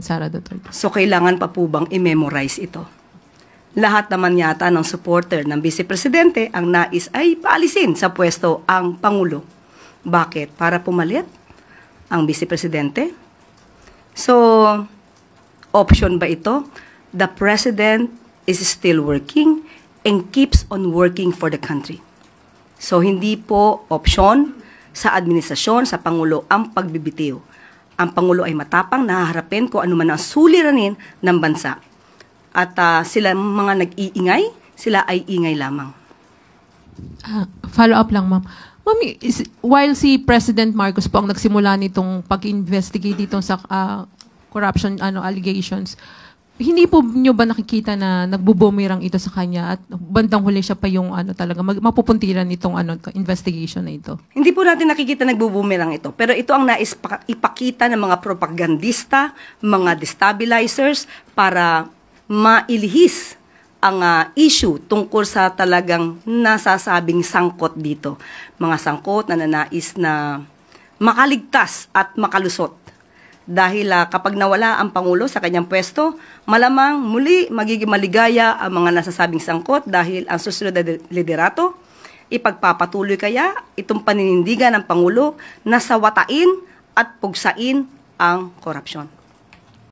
Sara Duterte. So kailangan pa po bang i-memorize ito? Lahat naman yata ng supporter ng Vice Presidente ang nais ay paalisin sa pwesto ang Pangulo. Bakit? Para pumalit ang Vice Presidente? So, option ba ito? The President is still working and keeps on working for the country. So, hindi po option sa administrasyon, sa Pangulo ang pagbibitiw. Ang Pangulo ay matapang, nahaharapin kung ano man ang suliranin ng bansa. At sila mga nag-iingay, sila ay ingay lamang. Follow up lang, ma'am. Ma'am, while si President Marcos po ang nagsimula nitong pag-investigate dito sa corruption allegations, hindi po nyo ba nakikita na nagbubumirang ito sa kanya at bandang huli siya pa yung talaga mapupuntiran itong investigation na ito? Hindi po natin nakikita nagbubumirang ito, pero ito ang nais ipakita ng mga propagandista, mga destabilizers para mailihis ang issue tungkol sa talagang nasasabing sangkot dito. Mga sangkot na nanais na makaligtas at makalusot. Dahil kapag nawala ang Pangulo sa kanyang pwesto, malamang muli magiging maligaya ang mga nasasabing sangkot dahil ang susunod na liderato, ipagpapatuloy kaya itong paninindigan ng Pangulo na sawatain at pugsain ang korupsyon.